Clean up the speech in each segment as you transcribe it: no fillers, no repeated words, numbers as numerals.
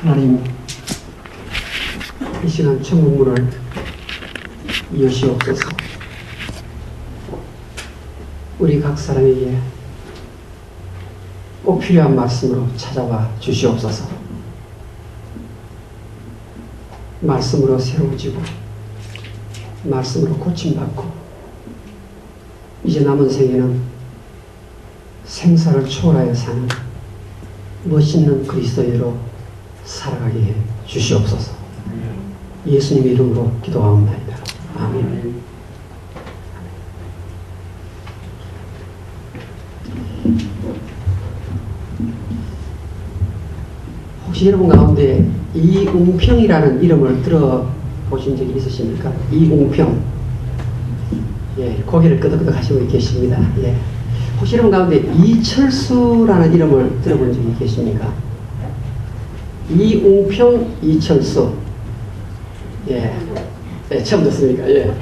하나님, 이 시간 천국문을 여시옵소서. 우리 각 사람에게 꼭 필요한 말씀으로 찾아와 주시옵소서. 말씀으로 새로워지고 말씀으로 고침받고 이제 남은 생에는 생사를 초월하여 사는 멋있는 그리스도인으로 살아가게 해 주시옵소서. 예수님의 이름으로 기도하옵나이다. 아멘. 혹시 여러분 가운데 이웅평이라는 이름을 들어보신 적이 있으십니까? 이웅평. 예, 고개를 끄덕끄덕 하시고 계십니다. 예. 혹시 여러분 가운데 이철수라는 이름을 들어본 적이 계십니까? 이웅평, 이철수. 예. 예, 처음 듣습니까? 예.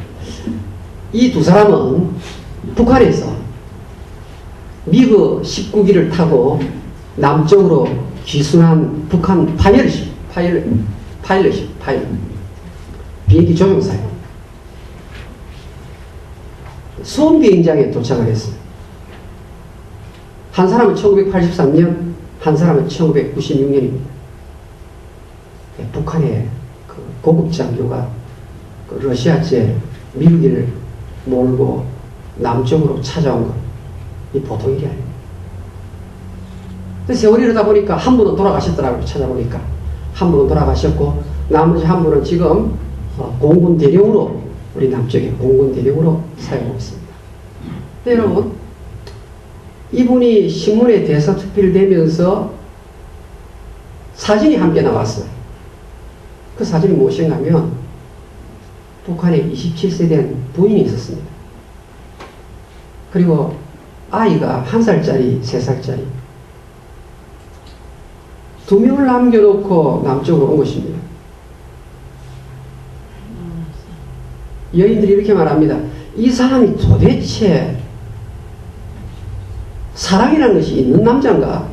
이 두 사람은 북한에서 미그 19기를 타고 남쪽으로 귀순한 북한 파일럿. 비행기 조종사예요. 수원 비행장에 도착을 했어요. 한 사람은 1983년, 한 사람은 1996년입니다. 북한의 그 고급 장교가 그 러시아제 미국인을 몰고 남쪽으로 찾아온 것, 이 보통 일이 아닙니다. 세월이 이러다 보니까 한 분은 돌아가셨더라고요. 찾아보니까 한 분은 돌아가셨고 나머지 한 분은 지금 공군 대령으로, 우리 남쪽에 공군 대령으로 사용하고 있습니다. 근데 여러분, 이분이 신문에 대서특필되면서 사진이 함께 나왔어요. 그 사진이 무엇인가 하면 북한에 27세 된 부인이 있었습니다. 그리고 아이가 1살짜리, 3살짜리 두 명을 남겨놓고 남쪽으로 온 것입니다. 여인들이 이렇게 말합니다. 이 사람이 도대체 사랑이라는 것이 있는 남자인가?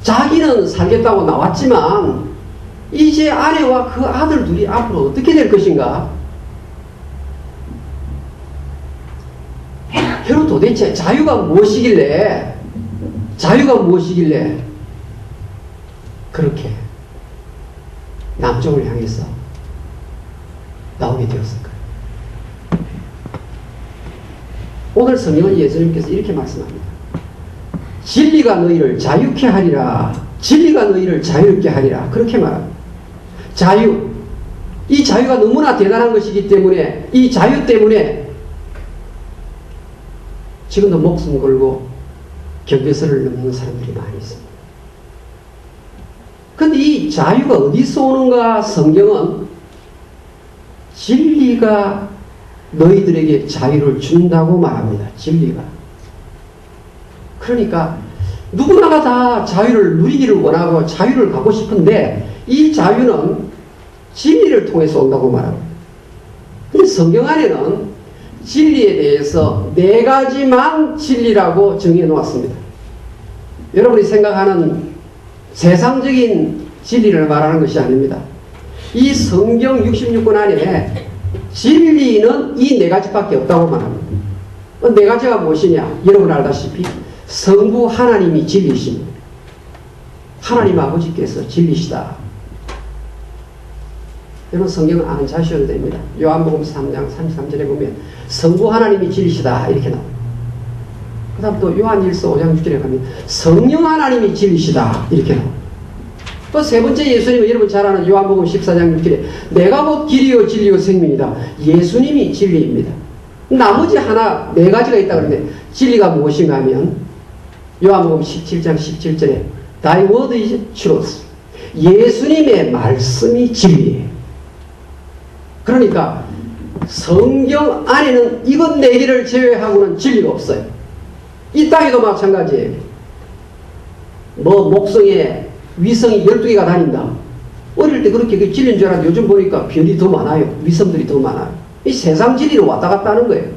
자기는 살겠다고 나왔지만 이제 아내와 그 아들 둘이 앞으로 어떻게 될 것인가? 결국 도대체 자유가 무엇이길래 그렇게 남쪽을 향해서 나오게 되었을까? 오늘 성경은 예수님께서 이렇게 말씀합니다. 진리가 너희를 자유케 하리라. 진리가 너희를 자유롭게 하리라. 그렇게 말합니다. 자유. 이 자유가 너무나 대단한 것이기 때문에 이 자유 때문에 지금도 목숨 걸고 경계선을 넘는 사람들이 많이 있습니다. 그런데 이 자유가 어디서 오는가? 성경은 진리가 너희들에게 자유를 준다고 말합니다. 진리가. 그러니까 누구나가 다 자유를 누리기를 원하고 자유를 가고 싶은데 이 자유는 진리를 통해서 온다고 말합니다. 근데 성경 안에는 진리에 대해서 4가지만 진리라고 정해 놓았습니다. 여러분이 생각하는 세상적인 진리를 말하는 것이 아닙니다. 이 성경 66권 안에 진리는 이 4가지밖에 없다고 말합니다. 4가지가 무엇이냐? 여러분 알다시피 성부 하나님이 진리십니다. 하나님 아버지께서 진리시다. 여러분 성경을 안 자셔도 됩니다. 요한복음 3장 33절에 보면 성부 하나님이 진리시다 이렇게 나옵니다. 그 다음 또 요한일서 5장 6절에 가면 성령 하나님이 진리시다 이렇게 나옵니다. 또 세 번째 예수님은 여러분 잘 아는 요한복음 14장 6절에 내가 곧 길이요 진리요 생명이다. 예수님이 진리입니다. 나머지 4가지가 있다고 그러는데 진리가 무엇인가 하면 요한복음 17장 17절에 Thy word is truth. 예수님의 말씀이 진리예요. 그러니까 성경 안에는 이것 4개를 제외하고는 진리가 없어요. 이 땅에도 마찬가지예요. 목성에 위성이 12개가 다닌다. 어릴 때 그렇게 진리인 줄 알았는데 요즘 보니까 별이 더 많아요. 위성들이 더 많아요. 이 세상 진리로 왔다 갔다 하는 거예요.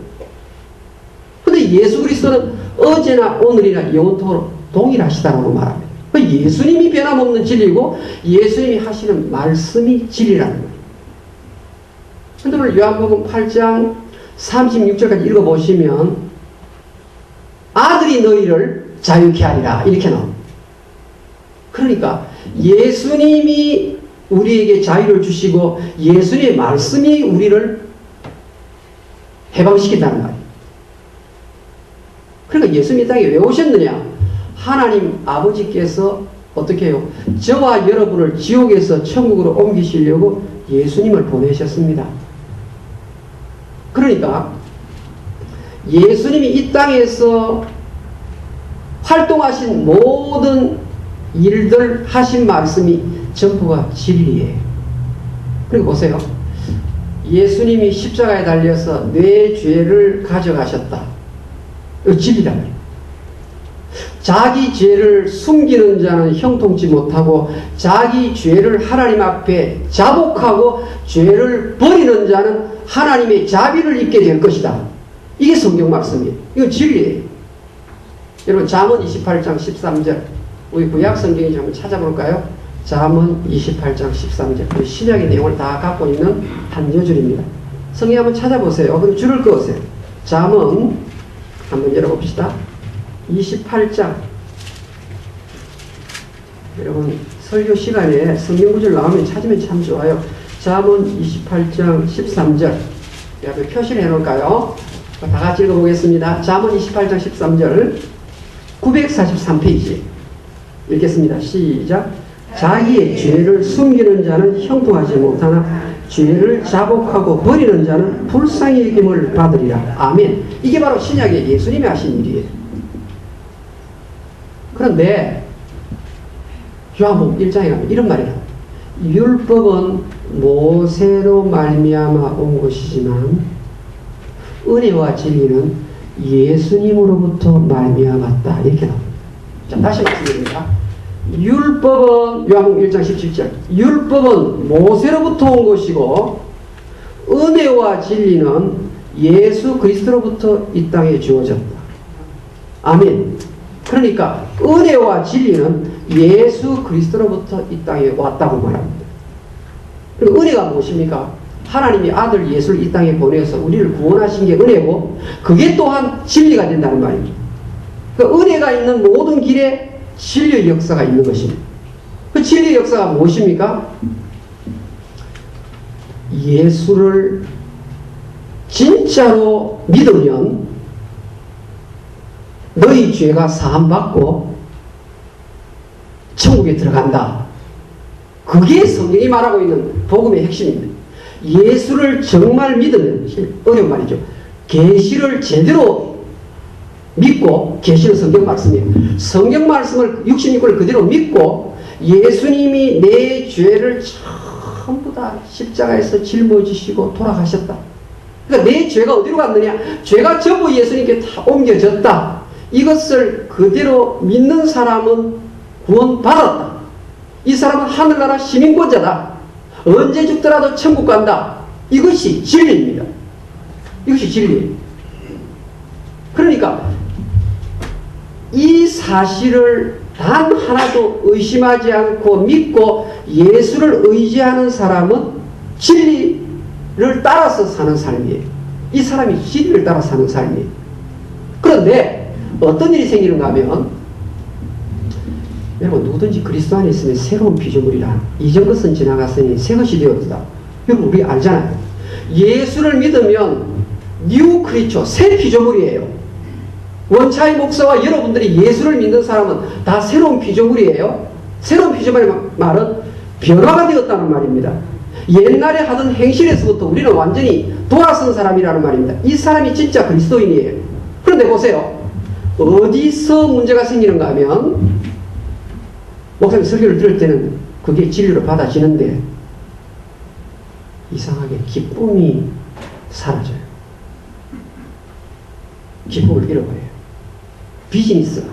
근데 예수 그리스도는 어제나 오늘이나 영원토록 동일하시다고 말합니다. 그 예수님이 변함없는 진리고 예수님이 하시는 말씀이 진리라는 거예요. 근데 오늘 요한복음 8장 36절까지 읽어보시면 아들이 너희를 자유케 하리라 이렇게 나옵니다. 그러니까 예수님이 우리에게 자유를 주시고 예수님의 말씀이 우리를 해방시킨다는 말이에요. 그러니까 예수님이 이 땅에 왜 오셨느냐? 하나님 아버지께서 어떻게 해요? 저와 여러분을 지옥에서 천국으로 옮기시려고 예수님을 보내셨습니다. 그러니까 예수님이 이 땅에서 활동하신 모든 일들 하신 말씀이 전부가 진리예요. 그리고 보세요. 예수님이 십자가에 달려서 내 죄를 가져가셨다. 이거 진리란 말이에요. 자기 죄를 숨기는 자는 형통치 못하고 자기 죄를 하나님 앞에 자복하고 죄를 버리는 자는 하나님의 자비를 입게 될 것이다. 이게 성경 말씀이에요. 이건 진리예요. 여러분 잠언 28장 13절 우리 구약 성경에 한번 찾아볼까요? 잠언 28장 13절 그 신약의 내용을 다 갖고 있는 한 여줄입니다. 성경 한번 찾아보세요. 그럼 줄을 그으세요. 잠언 한번 열어봅시다. 28장 여러분 설교 시간에 성경 구절 나오면 찾으면 참 좋아요. 잠언 28장 13절 여러분 표시를 해놓을까요? 다 같이 읽어보겠습니다. 잠언 28장 13절 943페이지 읽겠습니다. 시작. 자기의 죄를 숨기는 자는 형통하지 못하나 죄를 자복하고 버리는 자는 불쌍히 여김을 받으리라. 아멘. 이게 바로 신약의 예수님이 하신 일이에요. 그런데 요한복음 1장에 가면 이런 말이 나와요. 율법은 모세로 말미암아 온 것이지만 은혜와 진리는 예수님으로부터 말미암았다. 이렇게 나옵니다. 자, 다시 말씀드립니다. 율법은 요한복음 1장 17절 율법은 모세로부터 온 것이고 은혜와 진리는 예수 그리스도로부터 이 땅에 주어졌다. 아멘. 그러니까 은혜와 진리는 예수 그리스도로부터 이 땅에 왔다고 말합니다. 그리고 은혜가 무엇입니까? 하나님이 아들 예수를 이 땅에 보내서 우리를 구원하신 게 은혜고 그게 또한 진리가 된다는 말입니다. 그 은혜가 있는 모든 길에 진리의 역사가 있는 것입니다. 그 진리의 역사가 무엇입니까? 예수를 진짜로 믿으면 너희 죄가 사함받고 천국에 들어간다. 그게 성경이 말하고 있는 복음의 핵심입니다. 예수를 정말 믿으면 어려운 말이죠. 계시를 제대로 믿고 계시는 성경 말씀이에요. 성경 말씀을 66권을 그대로 믿고 예수님이 내 죄를 전부 다 십자가에서 짊어지시고 돌아가셨다. 그러니까 내 죄가 어디로 갔느냐? 죄가 전부 예수님께 다 옮겨졌다. 이것을 그대로 믿는 사람은 구원받았다. 이 사람은 하늘나라 시민권자다. 언제 죽더라도 천국 간다. 이것이 진리입니다. 이것이 진리예요. 그러니까 이 사실을 단 하나도 의심하지 않고 믿고 예수를 의지하는 사람은 진리를 따라서 사는 삶이에요. 이 사람이 진리를 따라 사는 삶이에요. 그런데 어떤 일이 생기는가 하면 여러분 누구든지 그리스도 안에 있으면 새로운 피조물이라 이전 것은 지나갔으니 새 것이 되었다. 여러분 우리 알잖아요. 예수를 믿으면 뉴 크리처 새 피조물이에요. 원차의 목사와 여러분들이 예수를 믿는 사람은 다 새로운 피조물이에요. 새로운 피조물의 말은 변화가 되었다는 말입니다. 옛날에 하던 행실에서부터 우리는 완전히 돌아선 사람이라는 말입니다. 이 사람이 진짜 그리스도인이에요. 그런데 보세요. 어디서 문제가 생기는가 하면 목사님 설교를 들을 때는 그게 진리로 받아지는데 이상하게 기쁨이 사라져요. 기쁨을 잃어버려요. 비즈니스가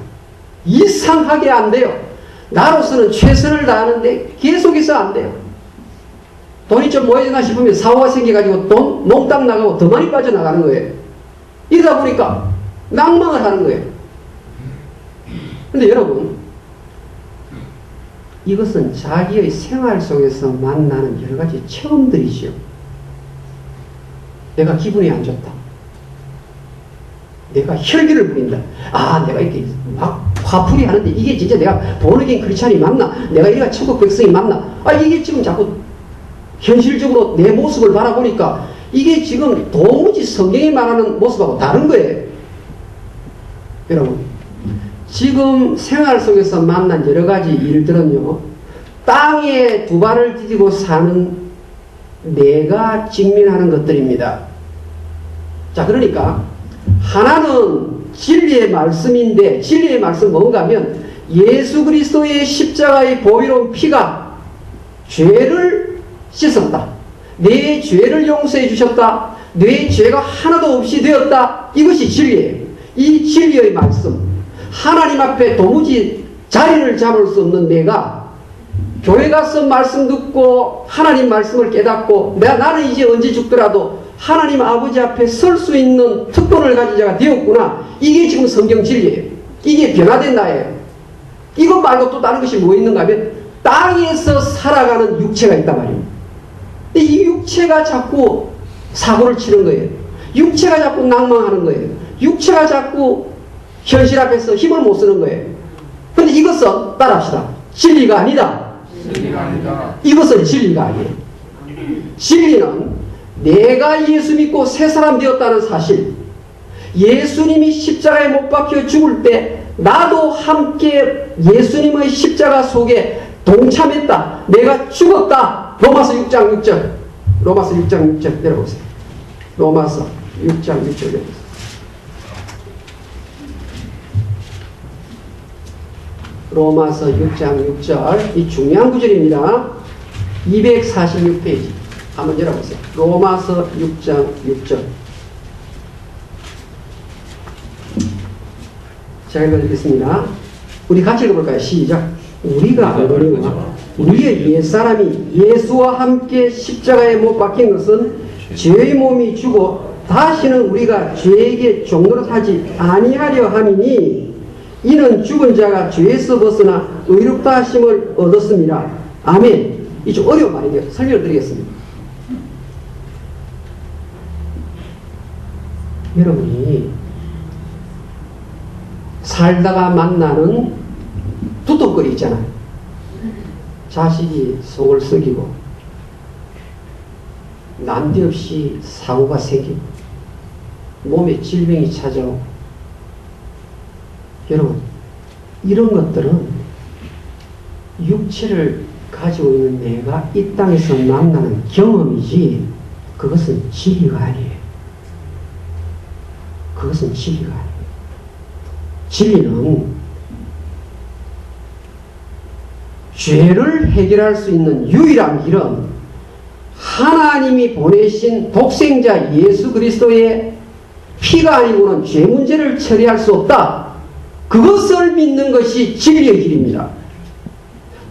이상하게 안 돼요. 나로서는 최선을 다하는데 계속해서 안 돼요. 돈이 좀 모여지나 싶으면 사고가 생겨가지고 돈 몽땅 나가고 더 많이 빠져나가는 거예요. 이러다 보니까 낭망을 하는 거예요. 근데 여러분 이것은 자기의 생활 속에서 만나는 여러 가지 체험들이지요. 내가 기분이 안 좋다. 내가 혈기를 부린다. 아, 내가 이렇게 막 화풀이 하는데 이게 진짜 내가 born-again 크리스찬이 맞나? 내가 이가 천국 백성이 맞나? 아, 이게 지금 자꾸 현실적으로 내 모습을 바라보니까 이게 지금 도무지 성경이 말하는 모습하고 다른 거예요. 여러분, 지금 생활 속에서 만난 여러 가지 일들은요, 땅에 두 발을 디디고 사는 내가 직면하는 것들입니다. 자, 그러니까 하나는 진리의 말씀인데, 진리의 말씀 뭔가 하면 예수 그리스도의 십자가의 보배로운 피가 죄를 씻었다. 내 죄를 용서해 주셨다. 내 죄가 하나도 없이 되었다. 이것이 진리예요. 이 진리의 말씀, 하나님 앞에 도무지 자리를 잡을 수 없는 내가 교회 가서 말씀 듣고 하나님 말씀을 깨닫고 나는 이제 언제 죽더라도 하나님 아버지 앞에 설 수 있는 특권을 가진 자가 되었구나. 이게 지금 성경 진리예요. 이게 변화된 나예요. 이것 말고 또 다른 것이 뭐 있는가 하면 땅에서 살아가는 육체가 있단 말입니다. 이 육체가 자꾸 사고를 치는 거예요. 육체가 자꾸 낭망하는 거예요. 육체가 자꾸 현실 앞에서 힘을 못 쓰는 거예요. 근데 이것은 따라합시다. 진리가 아니다. 진리가 아니다. 이것은 진리가 아니에요. 진리는 내가 예수 믿고 새 사람 되었다는 사실, 예수님이 십자가에 못 박혀 죽을 때 나도 함께 예수님의 십자가 속에 동참했다. 내가 죽었다. 로마서 6장 6절. 로마서 6장 6절 내려보세요. 로마서 6장 6절 내려보세요. 로마서 6장 6절. 이 중요한 구절입니다. 246페이지. 한번 열어보세요. 로마서 6장 6절. 제가 읽어드리겠습니다. 우리 같이 읽어볼까요? 시작. 우리가 알거니와 우리의 옛사람이 예수와 함께 십자가에 못 박힌 것은 죄의 몸이 죽어 다시는 우리가 죄에게 종노릇하지 아니하려 함이니 이는 죽은 자가 죄에서 벗어나 의롭다 하심을 얻었습니다. 아멘. 이 좀 어려운 말인데요. 설명을 드리겠습니다. 여러분이 살다가 만나는 두tov거리 있잖아요. 자식이 속을 썩이고 난데없이 사고가 생기고 몸에 질병이 찾아오고, 여러분 이런 것들은 육체를 가지고 있는 내가 이 땅에서 만나는 경험이지 그것은 진리가 아니에요. 그것은 진리가 아니에요. 진리는 죄를 해결할 수 있는 유일한 길은 하나님이 보내신 독생자 예수 그리스도의 피가 아니고는 죄 문제를 처리할 수 없다. 그것을 믿는 것이 진리의 길입니다.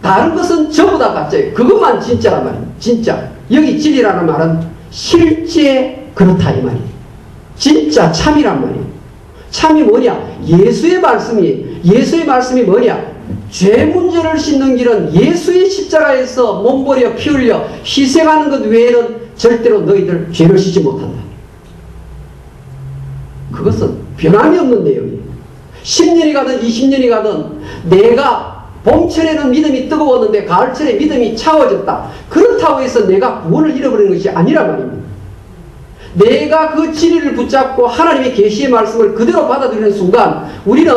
다른 것은 전부 다 가짜예요. 그것만 진짜란 말이에요. 진짜. 여기 진리라는 말은 실제 그렇다 이 말이에요. 진짜 참이란 말이에요. 참이 뭐냐? 예수의 말씀이, 예수의 말씀이 뭐냐? 죄 문제를 씻는 길은 예수의 십자가에서 몸버려 피 흘려 희생하는 것 외에는 절대로 너희들 죄를 씻지 못한다. 그것은 변함이 없는 내용이에요. 10년이 가든 20년이 가든 내가 봄철에는 믿음이 뜨거웠는데 가을철에 믿음이 차워졌다. 그렇다고 해서 내가 구원을 잃어버리는 것이 아니란 말입니다. 내가 그 진리를 붙잡고 하나님의 계시의 말씀을 그대로 받아들이는 순간 우리는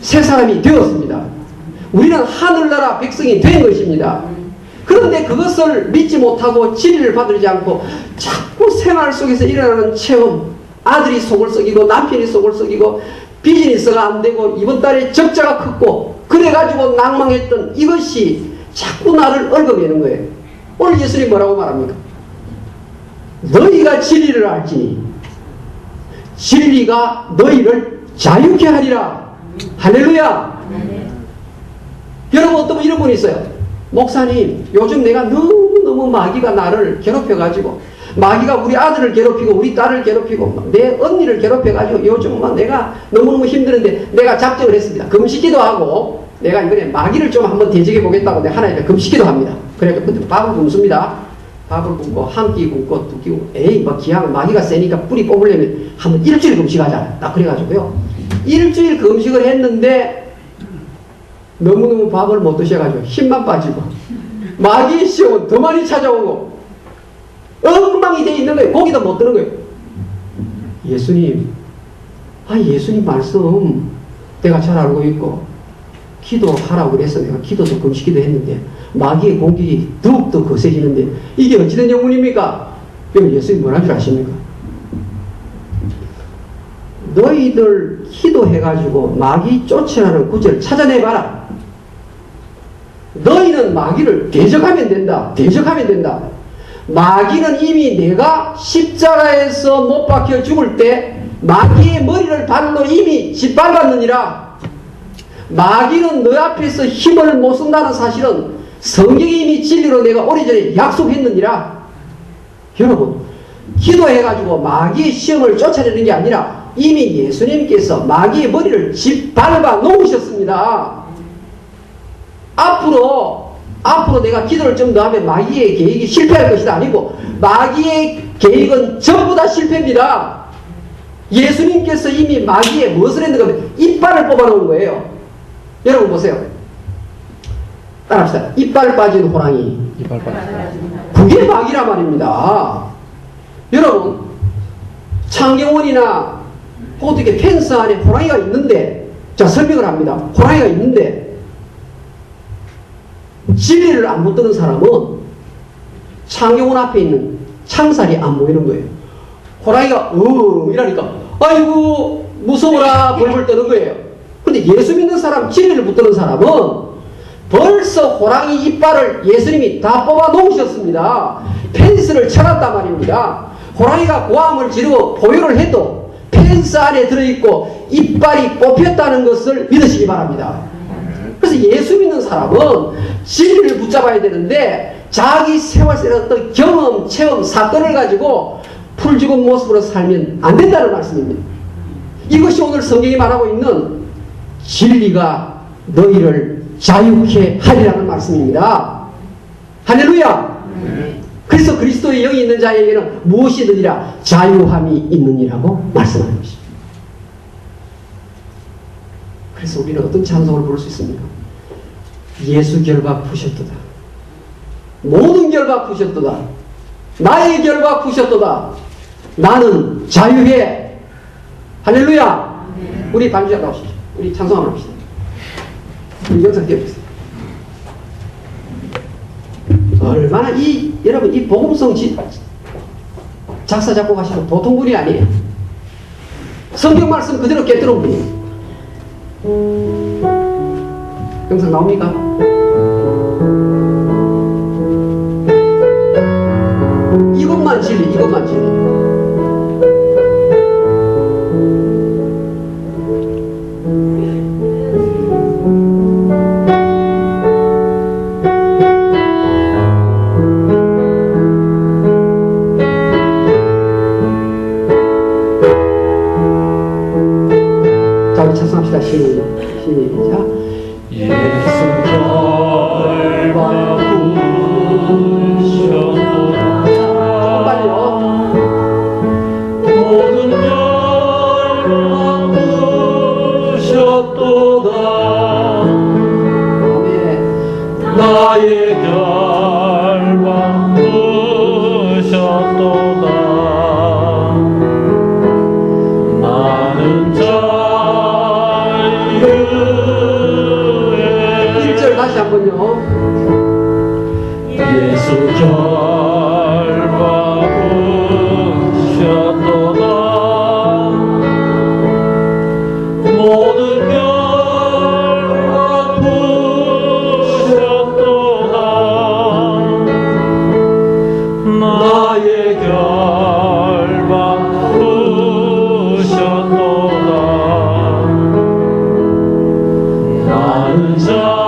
새 사람이 되었습니다. 우리는 하늘나라 백성이 된 것입니다. 그런데 그것을 믿지 못하고 진리를 받들지 않고 자꾸 생활 속에서 일어나는 체험, 아들이 속을 썩이고 남편이 속을 썩이고 비즈니스가 안 되고 이번 달에 적자가 컸고 그래가지고 낭망했던 이것이 자꾸 나를 얽어매는 거예요. 오늘 예수님 뭐라고 말합니까? 너희가 진리를 알지니 진리가 너희를 자유케 하리라. 할렐루야. 여러분 어떤 분 이런 분이 있어요. 목사님 요즘 내가 너무너무 마귀가 나를 괴롭혀가지고 마귀가 우리 아들을 괴롭히고 우리 딸을 괴롭히고 내 언니를 괴롭혀가지고 요즘 내가 너무너무 힘드는데 내가 작정을 했습니다. 금식기도 하고 내가 이번에 마귀를 좀 한번 대적해 보겠다고 내가 하나님께 금식기도 합니다. 그래서 그때 밥을 굶습니다. 밥을 굶고 한 끼 굶고 두 끼 굶고 에이 뭐 기왕 마귀가 세니까 뿌리 뽑으려면 한번 일주일 금식하자. 딱 그래가지고요. 일주일 금식을 했는데 너무너무 밥을 못 드셔가지고 힘만 빠지고 마귀의 시험은 더 많이 찾아오고 엉망이 돼 있는 거예요. 고기도 못 드는 거예요. 예수님, 예수님 말씀 내가 잘 알고 있고 기도하라고 그래서 내가 기도도 금식기도 했는데 마귀의 공격이 더욱더 거세지는데 이게 어찌된 영문입니까? 그럼 예수님 뭐라는 줄 아십니까? 너희들 기도해가지고 마귀 쫓으라는 구절을 찾아내봐라. 너희는 마귀를 대적하면 된다. 대적하면 된다. 마귀는 이미 내가 십자가에서 못 박혀 죽을 때 마귀의 머리를 발로 이미 짓밟았느니라. 마귀는 너 앞에서 힘을 못 쓴다는 사실은 성경이 이미 진리로 내가 오래전에 약속했느니라. 여러분, 기도해가지고 마귀의 시험을 쫓아내는 게 아니라 이미 예수님께서 마귀의 머리를 짓밟아 놓으셨습니다. 앞으로 내가 기도를 좀 더 하면 마귀의 계획이 실패할 것이다 아니고 마귀의 계획은 전부 다 실패입니다. 예수님께서 이미 마귀에 무엇을 했는가 하면 이빨을 뽑아놓은 거예요. 여러분 보세요. 따라합시다. 이빨 빠진 호랑이. 그게 마귀란 말입니다. 여러분, 창경원이나 어떻게 펜스 안에 호랑이가 있는데, 자, 설명을 합니다. 호랑이가 있는데, 진리를 안 붙드는 사람은 창경원 앞에 있는 창살이 안 보이는 거예요. 호랑이가, 이러니까, 아이고, 무서워라, 벌벌 떠는 거예요. 근데 예수 믿는 사람, 진리를 붙드는 사람은 벌써 호랑이 이빨을 예수님이 다 뽑아 놓으셨습니다. 펜스를 쳐놨단 말입니다. 호랑이가 고함을 지르고 포효를 해도 펜스 안에 들어있고 이빨이 뽑혔다는 것을 믿으시기 바랍니다. 그래서 예수 믿는 사람은 진리를 붙잡아야 되는데 자기 생활 속의 어떤 경험, 체험, 사건을 가지고 풀죽은 모습으로 살면 안 된다는 말씀입니다. 이것이 오늘 성경이 말하고 있는 진리가 너희를 자유케 하리라는 말씀입니다. 할렐루야! 그래서 그리스도의 영이 있는 자에게는 무엇이 있느니라? 자유함이 있느니라고 말씀하는 것입니다. 그래서 우리는 어떤 찬송을 부를 수 있습니까? 예수 결박 푸셨도다. 모든 결박 푸셨도다. 나의 결박 푸셨도다. 나는 자유해. 할렐루야! 우리 반주자 나오시죠. 우리 찬송 한번 합시다. 우리 영상 띄워주세요. 얼마나 여러분 이 복음성 작사 작곡하시는 보통 분이 아니에요. 성경 말씀 그대로 깨뜨린 분이에요. 영상 나옵니까? 이것만 진리, 이것만 진리. 찬송합시다. 시작. 예수 결박 푸셨도다. 빨리요. 모든 결박 푸셨도다. 나의 결박 푸셨도다. 나는 1절 다시 한번요. 예수 결박 푸셨도다. 모든 결박 푸셨도다. 나의 결박 푸셨도다. 나는 자유해.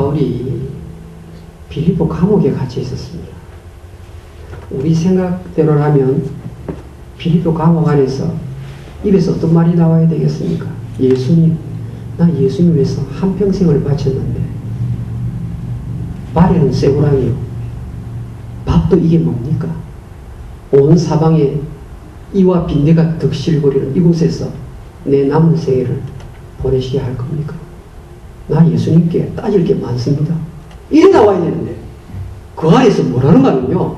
바울이 빌립보 감옥에 갇혀 있었습니다. 우리 생각대로라면 빌립보 감옥 안에서 입에서 어떤 말이 나와야 되겠습니까? 예수님, 나 예수님 위해서 한평생을 바쳤는데 발에는 쇠고랑이요, 밥도 이게 뭡니까? 온 사방에 이와 빈대가 득실거리는 이곳에서 내 남은 생애를 보내시게 할 겁니까? 나 예수님께 따질 게 많습니다. 이래 나와야 되는데 그 안에서 뭐라는 말은요,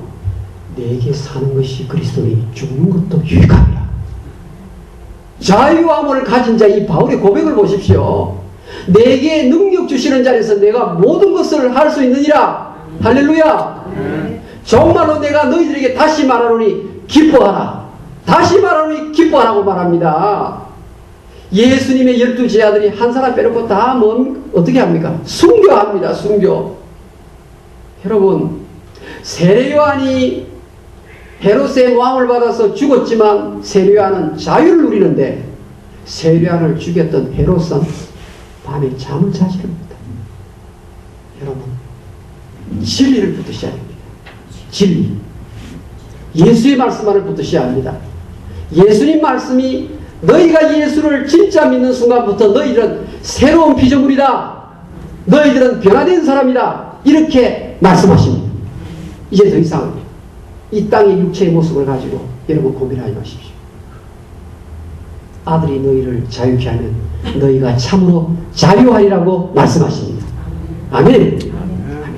내게 사는 것이 그리스도니 죽는 것도 유익함이라. 자유함을 가진 자 이 바울의 고백을 보십시오. 내게 능력 주시는 자리에서 내가 모든 것을 할 수 있느니라. 할렐루야. 정말로 내가 너희들에게 다시 말하노니 기뻐하라. 다시 말하노니 기뻐하라고 말합니다. 예수님의 12 제자들이 한 사람 빼놓고 다 어떻게 합니까? 순교합니다. 순교. 여러분, 세례요한이 헤롯의 모함을 받아서 죽었지만 세례요한은 자유를 누리는데 세례요한을 죽였던 헤롯은 밤에 잠을 자지 않습니다. 여러분, 진리를 붙드셔야 됩니다. 진리. 예수의 말씀만을 붙드셔야 합니다. 예수님 말씀이 너희가 예수를 진짜 믿는 순간부터 너희들은 새로운 피조물이다. 너희들은 변화된 사람이다. 이렇게 말씀하십니다. 이제 더 이상 이 땅의 육체의 모습을 가지고 여러분 고민하지 마십시오. 아들이 너희를 자유케 하면 너희가 참으로 자유하리라고 말씀하십니다. 아멘.